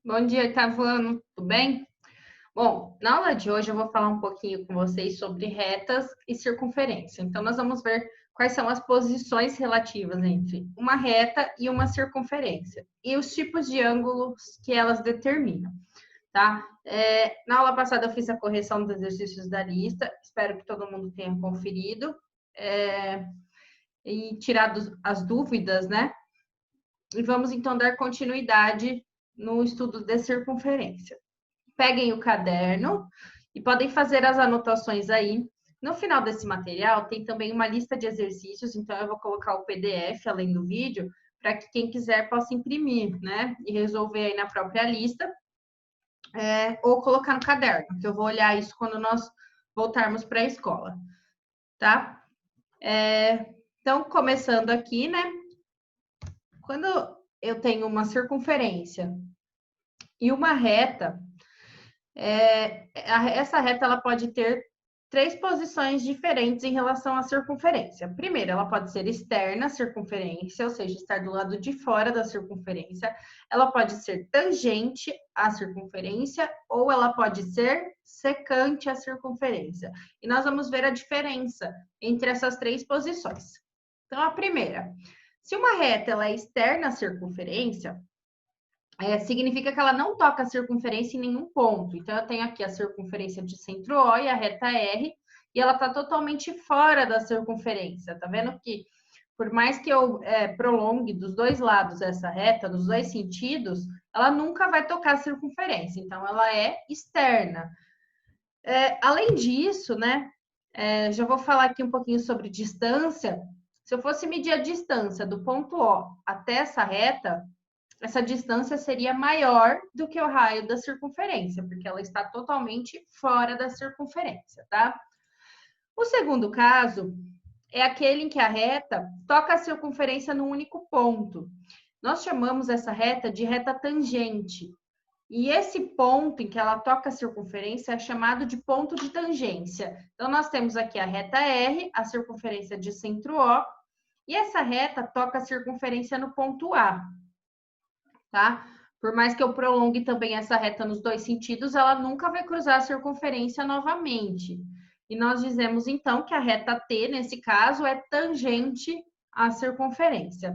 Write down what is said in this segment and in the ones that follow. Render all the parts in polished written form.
Bom dia, Itavano, tudo bem? Bom, na aula de hoje eu vou falar um pouquinho com vocês sobre retas e circunferência. Então, nós vamos ver quais são as posições relativas entre uma reta e uma circunferência e os tipos de ângulos que elas determinam, tá? Na aula passada eu fiz a correção dos exercícios da lista, espero que todo mundo tenha conferido e tirado as dúvidas, né? E vamos então dar continuidade no estudo de circunferência. Peguem o caderno e podem fazer as anotações aí. No final desse material tem também uma lista de exercícios, então eu vou colocar o PDF além do vídeo, para que quem quiser possa imprimir, né? E resolver aí na própria lista, ou colocar no caderno, que eu vou olhar isso quando nós voltarmos para a escola, tá? Então, começando aqui, né? Quando eu tenho uma circunferência e uma reta, essa reta ela pode ter três posições diferentes em relação à circunferência. Primeiro, ela pode ser externa à circunferência, ou seja, estar do lado de fora da circunferência. Ela pode ser tangente à circunferência ou ela pode ser secante à circunferência. E nós vamos ver a diferença entre essas três posições. Então, a primeira, se uma reta ela é externa à circunferência, significa que ela não toca a circunferência em nenhum ponto. Então, eu tenho aqui a circunferência de centro O e a reta R, e ela está totalmente fora da circunferência. Tá vendo que, por mais que eu prolongue dos dois lados essa reta, dos dois sentidos, ela nunca vai tocar a circunferência. Então, ela é externa. Além disso, né, já vou falar aqui um pouquinho sobre distância. Se eu fosse medir a distância do ponto O até essa reta, essa distância seria maior do que o raio da circunferência, porque ela está totalmente fora da circunferência, tá? O segundo caso é aquele em que a reta toca a circunferência num único ponto. Nós chamamos essa reta de reta tangente. E esse ponto em que ela toca a circunferência é chamado de ponto de tangência. Então, nós temos aqui a reta R, a circunferência de centro O, e essa reta toca a circunferência no ponto A. Tá? Por mais que eu prolongue também essa reta nos dois sentidos, ela nunca vai cruzar a circunferência novamente. E nós dizemos, então, que a reta T, nesse caso, é tangente à circunferência.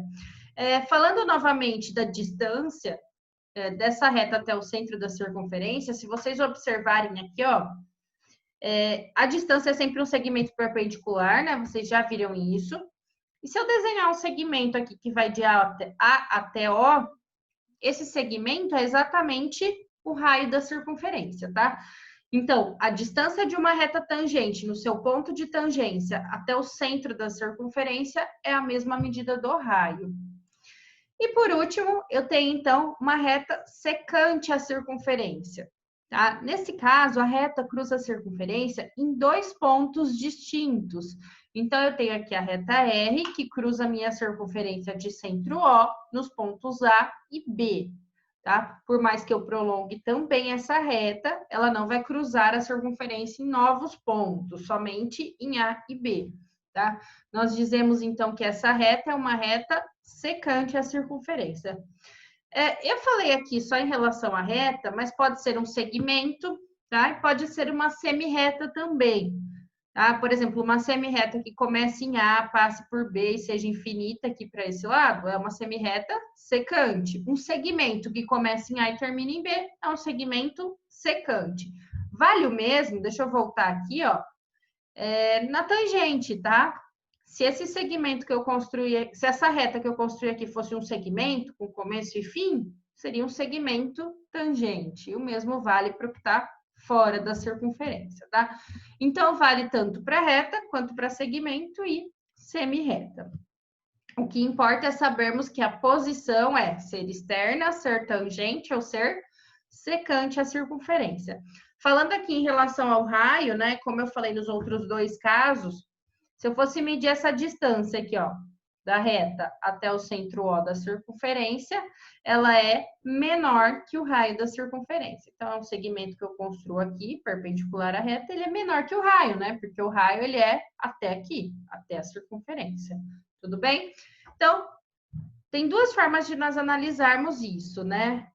Falando novamente da distância dessa reta até o centro da circunferência, se vocês observarem aqui, ó, a distância é sempre um segmento perpendicular, né? Vocês já viram isso. E se eu desenhar um segmento aqui que vai de A até O, esse segmento é exatamente o raio da circunferência, tá? Então, a distância de uma reta tangente no seu ponto de tangência até o centro da circunferência é a mesma medida do raio. E por último, eu tenho então uma reta secante à circunferência, tá? Nesse caso, a reta cruza a circunferência em dois pontos distintos. Então, eu tenho aqui a reta R, que cruza a minha circunferência de centro O nos pontos A e B, tá? Por mais que eu prolongue também essa reta, ela não vai cruzar a circunferência em novos pontos, somente em A e B, tá? Nós dizemos, então, que essa reta é uma reta secante à circunferência. Eu falei aqui só em relação à reta, mas pode ser um segmento, tá? E pode ser uma semi-reta também. Tá? Por exemplo, uma semi-reta que comece em A, passe por B e seja infinita aqui para esse lado, é uma semi-reta secante. Um segmento que comece em A e termine em B é um segmento secante. Vale o mesmo, deixa eu voltar aqui, ó, na tangente, tá? Se esse segmento que eu construí, se essa reta que eu construí aqui fosse um segmento com começo e fim, seria um segmento tangente. E o mesmo vale para o que está fora da circunferência, tá? Então, vale tanto para reta quanto para segmento e semi-reta. O que importa é sabermos que a posição é ser externa, ser tangente ou ser secante à circunferência. Falando aqui em relação ao raio, né, como eu falei nos outros dois casos, se eu fosse medir essa distância aqui, ó, da reta até o centro O da circunferência, ela é menor que o raio da circunferência. Então, é um segmento que eu construo aqui, perpendicular à reta, ele é menor que o raio, né? Porque o raio, ele é até aqui, até a circunferência. Tudo bem? Então, tem duas formas de nós analisarmos isso, né?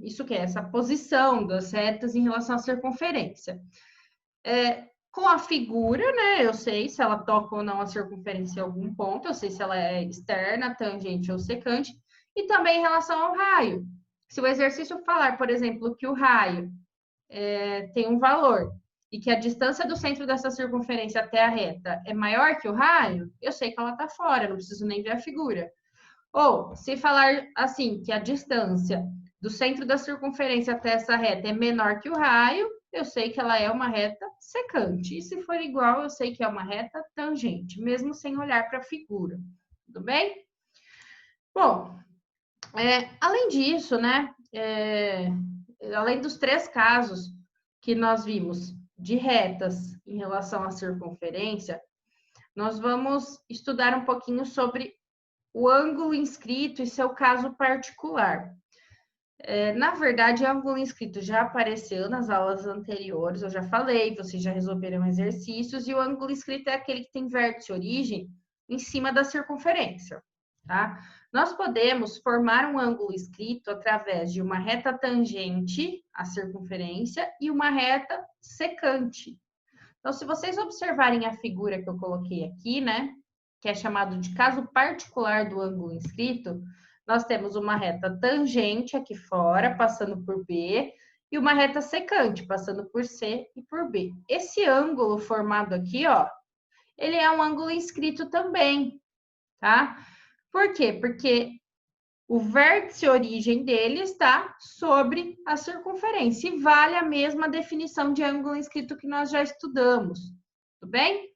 Isso que é essa posição das retas em relação à circunferência. Com a figura, né, eu sei se ela toca ou não a circunferência em algum ponto, eu sei se ela é externa, tangente ou secante, e também em relação ao raio. Se o exercício falar, por exemplo, que o raio tem um valor e que a distância do centro dessa circunferência até a reta é maior que o raio, eu sei que ela está fora, não preciso nem ver a figura. Ou, se falar assim, que a distância do centro da circunferência até essa reta é menor que o raio, eu sei que ela é uma reta secante. E se for igual, eu sei que é uma reta tangente, mesmo sem olhar para a figura. Tudo bem? Bom, além disso, né? Além dos 3 casos que nós vimos de retas em relação à circunferência, nós vamos estudar um pouquinho sobre o ângulo inscrito e seu caso particular. Na verdade, o ângulo inscrito já apareceu nas aulas anteriores, eu já falei, vocês já resolveram exercícios, e o ângulo inscrito é aquele que tem vértice e origem em cima da circunferência, tá? Nós podemos formar um ângulo inscrito através de uma reta tangente à circunferência e uma reta secante. Então, se vocês observarem a figura que eu coloquei aqui, né, que é chamado de caso particular do ângulo inscrito, nós temos uma reta tangente aqui fora, passando por B, e uma reta secante, passando por C e por B. Esse ângulo formado aqui, ó, ele é um ângulo inscrito também, tá? Por quê? Porque o vértice origem dele está sobre a circunferência e vale a mesma definição de ângulo inscrito que nós já estudamos, tudo bem?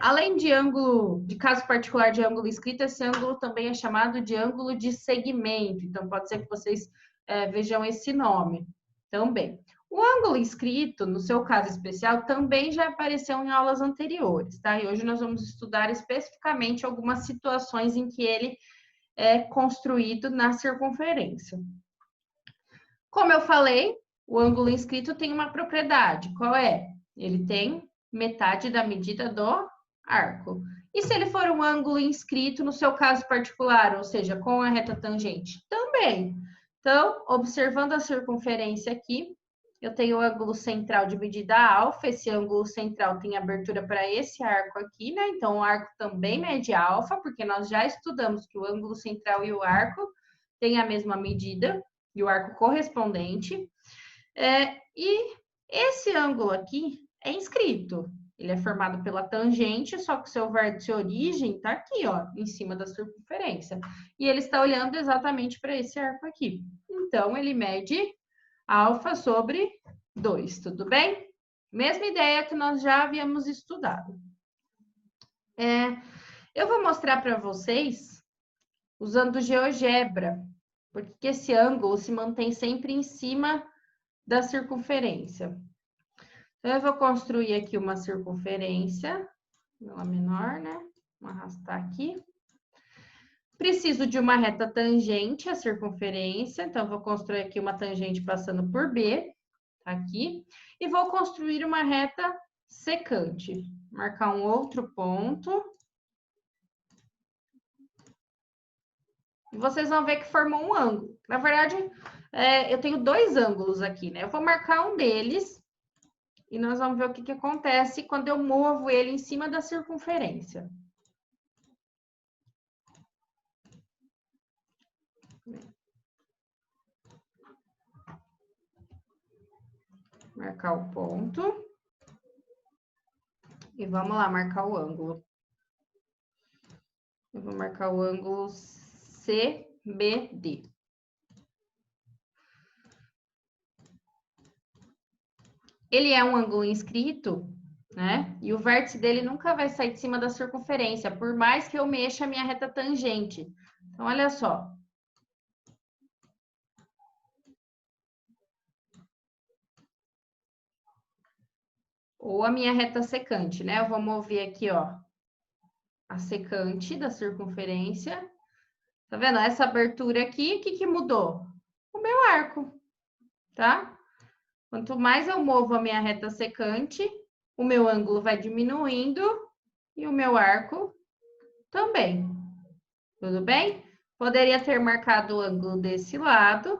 Além de caso particular de ângulo inscrito, esse ângulo também é chamado de ângulo de segmento. Então, pode ser que vocês vejam esse nome também. O ângulo inscrito, no seu caso especial, também já apareceu em aulas anteriores, tá? E hoje nós vamos estudar especificamente algumas situações em que ele é construído na circunferência. Como eu falei, o ângulo inscrito tem uma propriedade. Qual é? Ele tem metade da medida do arco. E se ele for um ângulo inscrito no seu caso particular, ou seja, com a reta tangente? Também. Então, observando a circunferência aqui, eu tenho o ângulo central de medida alfa, esse ângulo central tem abertura para esse arco aqui, né? Então, o arco também mede alfa, porque nós já estudamos que o ângulo central e o arco têm a mesma medida, e o arco correspondente. E esse ângulo aqui é inscrito. Ele é formado pela tangente, só que o seu vértice origem está aqui, ó, em cima da circunferência. E ele está olhando exatamente para esse arco aqui. Então, ele mede alfa sobre 2, tudo bem? Mesma ideia que nós já havíamos estudado. Eu vou mostrar para vocês usando GeoGebra, porque esse ângulo se mantém sempre em cima da circunferência. Então, eu vou construir aqui uma circunferência, ela menor, né? Vou arrastar aqui. Preciso de uma reta tangente à circunferência, então, vou construir aqui uma tangente passando por B, tá aqui. E vou construir uma reta secante. Marcar um outro ponto. E vocês vão ver que formou um ângulo. Na verdade, eu tenho 2 ângulos aqui, né? Eu vou marcar um deles. E nós vamos ver o que acontece quando eu movo ele em cima da circunferência. Marcar o ponto. E vamos lá, marcar o ângulo. Eu vou marcar o ângulo CBD. Ele é um ângulo inscrito, né? E o vértice dele nunca vai sair de cima da circunferência, por mais que eu mexa a minha reta tangente. Então, olha só. Ou a minha reta secante, né? Eu vou mover aqui, ó, a secante da circunferência. Tá vendo? Essa abertura aqui, o que mudou? O meu arco, tá? Quanto mais eu movo a minha reta secante, o meu ângulo vai diminuindo e o meu arco também. Tudo bem? Poderia ter marcado o ângulo desse lado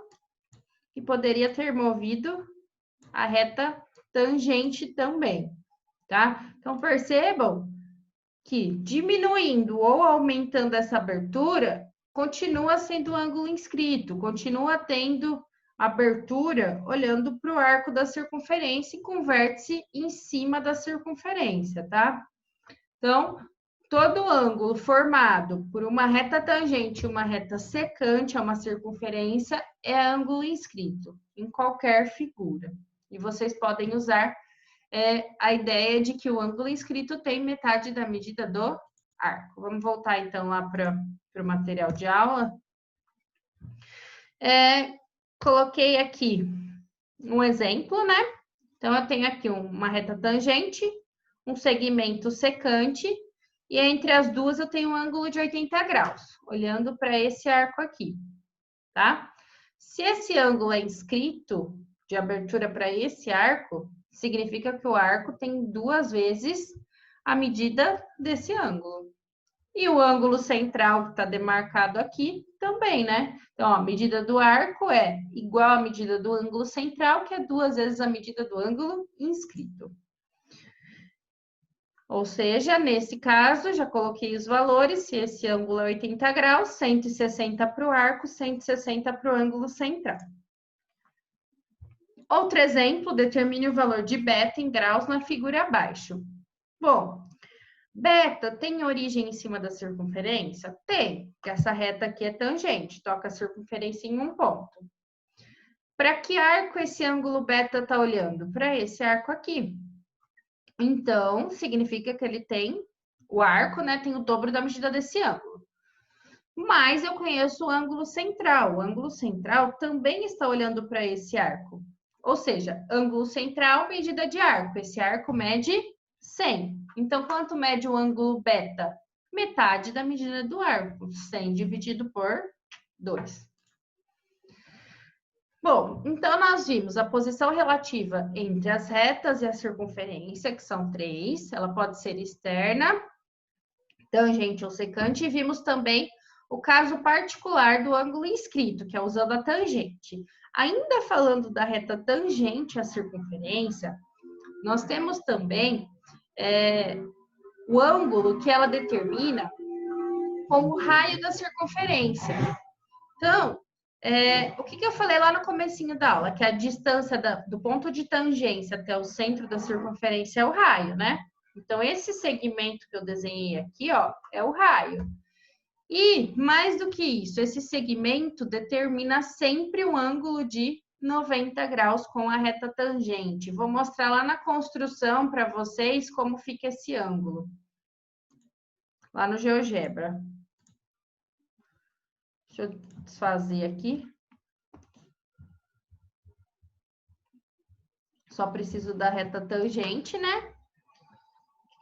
e poderia ter movido a reta tangente também, tá? Então, percebam que diminuindo ou aumentando essa abertura, continua sendo o ângulo inscrito, continua tendo abertura olhando para o arco da circunferência e com vértice em cima da circunferência, tá? Então, todo ângulo formado por uma reta tangente e uma reta secante a uma circunferência é ângulo inscrito, em qualquer figura. E vocês podem usar a ideia de que o ângulo inscrito tem metade da medida do arco. Vamos voltar, então, lá para o material de aula. Coloquei aqui um exemplo, né? Então, eu tenho aqui uma reta tangente, um segmento secante, e entre as duas eu tenho um ângulo de 80 graus, olhando para esse arco aqui, tá? Se esse ângulo é inscrito de abertura para esse arco, significa que o arco tem 2 vezes a medida desse ângulo. E o ângulo central que está demarcado aqui também, né? Então, a medida do arco é igual à medida do ângulo central, que é 2 vezes a medida do ângulo inscrito. Ou seja, nesse caso, já coloquei os valores, se esse ângulo é 80 graus, 160 para o arco, 160 para o ângulo central. Outro exemplo, determine o valor de beta em graus na figura abaixo. Bom, beta tem origem em cima da circunferência? Tem, porque essa reta aqui é tangente, toca a circunferência em um ponto. Para que arco esse ângulo beta está olhando? Para esse arco aqui. Então, significa que ele tem, o arco, né, tem o dobro da medida desse ângulo. Mas eu conheço o ângulo central. O ângulo central também está olhando para esse arco. Ou seja, ângulo central, medida de arco. Esse arco mede 100. Então, quanto mede o ângulo beta? Metade da medida do arco. 100 dividido por 2. Bom, então nós vimos a posição relativa entre as retas e a circunferência, que são 3. Ela pode ser externa, tangente ou secante. E vimos também o caso particular do ângulo inscrito, que é usando a tangente. Ainda falando da reta tangente à circunferência, nós temos também o ângulo que ela determina com o raio da circunferência. Então, o que eu falei lá no comecinho da aula? Que a distância do ponto de tangência até o centro da circunferência é o raio, né? Então, esse segmento que eu desenhei aqui, ó, é o raio. E, mais do que isso, esse segmento determina sempre um ângulo de 90 graus com a reta tangente. Vou mostrar lá na construção para vocês como fica esse ângulo. Lá no GeoGebra. Deixa eu desfazer aqui. Só preciso da reta tangente, né?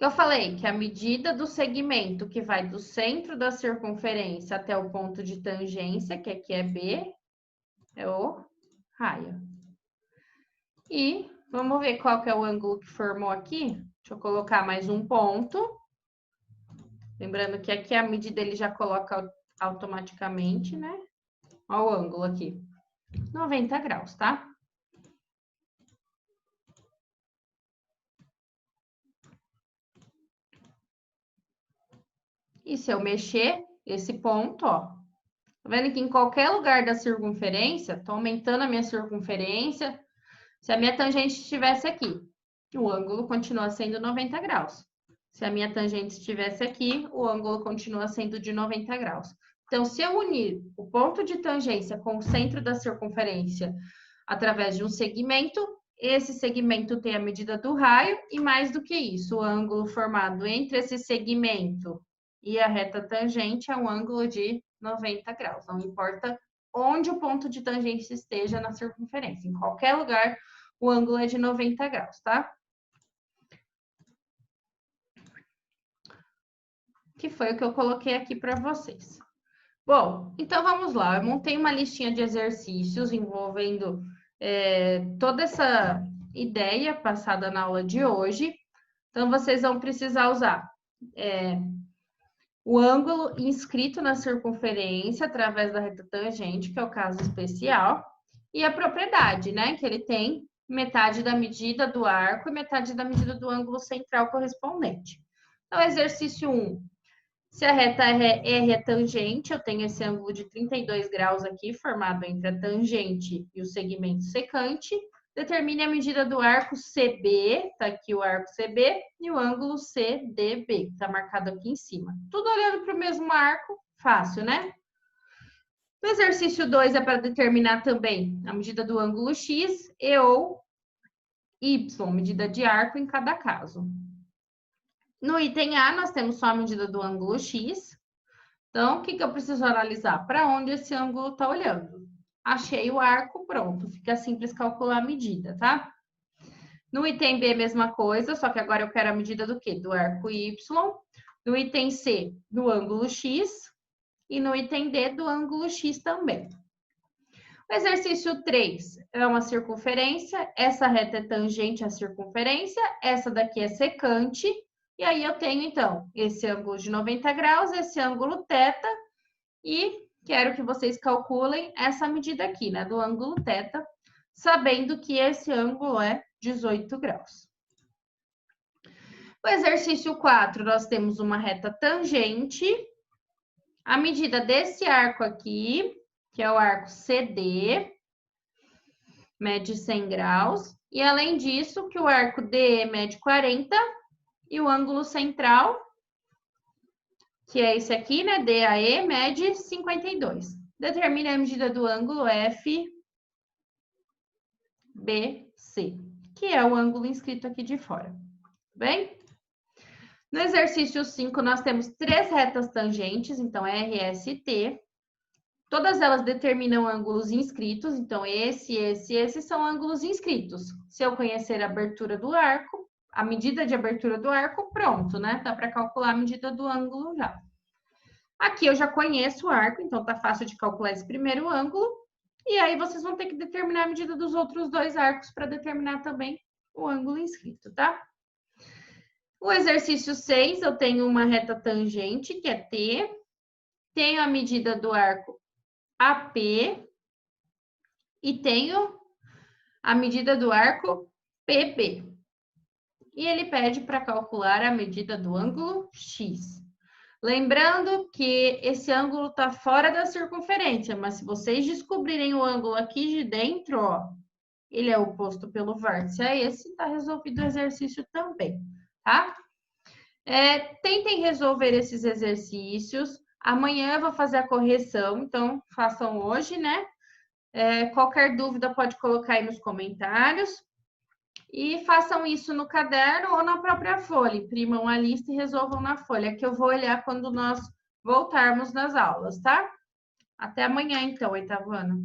Eu falei que a medida do segmento que vai do centro da circunferência até o ponto de tangência, que aqui é B, é o raio. E vamos ver qual que é o ângulo que formou aqui. Deixa eu colocar mais um ponto. Lembrando que aqui a medida ele já coloca automaticamente, né? Olha o ângulo aqui. 90 graus, tá? E se eu mexer esse ponto, ó, tá vendo que em qualquer lugar da circunferência, tô aumentando a minha circunferência, se a minha tangente estivesse aqui, o ângulo continua sendo 90 graus. Se a minha tangente estivesse aqui, o ângulo continua sendo de 90 graus. Então, se eu unir o ponto de tangência com o centro da circunferência através de um segmento, esse segmento tem a medida do raio e mais do que isso, o ângulo formado entre esse segmento e a reta tangente é um ângulo de 90 graus. Não importa onde o ponto de tangência esteja na circunferência. Em qualquer lugar, o ângulo é de 90 graus, tá? Que foi o que eu coloquei aqui para vocês. Bom, então vamos lá. Eu montei uma listinha de exercícios envolvendo toda essa ideia passada na aula de hoje. Então, vocês vão precisar usar o ângulo inscrito na circunferência através da reta tangente, que é o caso especial, e a propriedade, né? Que ele tem metade da medida do arco e metade da medida do ângulo central correspondente. Então, exercício 1. Se a reta é retangente, eu tenho esse ângulo de 32 graus aqui, formado entre a tangente e o segmento secante. Determine a medida do arco CB, tá aqui o arco CB, e o ângulo CDB, que está marcado aqui em cima. Tudo olhando para o mesmo arco, fácil, né? No exercício 2 é para determinar também a medida do ângulo X e ou Y, medida de arco em cada caso. No item A, nós temos só a medida do ângulo X. Então, o que eu preciso analisar? Para onde esse ângulo está olhando. Achei o arco, pronto. Fica simples calcular a medida, tá? No item B, mesma coisa, só que agora eu quero a medida do quê? Do arco Y. No item C, do ângulo X. E no item D, do ângulo X também. O exercício 3 é uma circunferência. Essa reta é tangente à circunferência. Essa daqui é secante. E aí eu tenho, então, esse ângulo de 90 graus, esse ângulo θ. E quero que vocês calculem essa medida aqui, né, do ângulo θ, sabendo que esse ângulo é 18 graus. O exercício 4, nós temos uma reta tangente. A medida desse arco aqui, que é o arco CD, mede 100 graus. E além disso, que o arco DE mede 40 e o ângulo central, que é esse aqui, né, DAE, mede 52. Determine a medida do ângulo FBC, que é o ângulo inscrito aqui de fora. Bem? No exercício 5, nós temos 3 retas tangentes, então RST. Todas elas determinam ângulos inscritos, então esse são ângulos inscritos. Se eu conhecer a abertura do arco, a medida de abertura do arco, pronto, né? Dá para calcular a medida do ângulo já. Aqui eu já conheço o arco, então tá fácil de calcular esse primeiro ângulo. E aí vocês vão ter que determinar a medida dos outros 2 arcos para determinar também o ângulo inscrito, tá? O exercício 6, eu tenho uma reta tangente, que é T. Tenho a medida do arco AP. E tenho a medida do arco PB. E ele pede para calcular a medida do ângulo X. Lembrando que esse ângulo está fora da circunferência, mas se vocês descobrirem o ângulo aqui de dentro, ó, ele é oposto pelo vértice a esse, está resolvido o exercício também, tá? Tentem resolver esses exercícios. Amanhã eu vou fazer a correção, então façam hoje, né? Qualquer dúvida pode colocar aí nos comentários. E façam isso no caderno ou na própria folha. Imprimam a lista e resolvam na folha, que eu vou olhar quando nós voltarmos nas aulas, tá? Até amanhã, então, oitavo ano.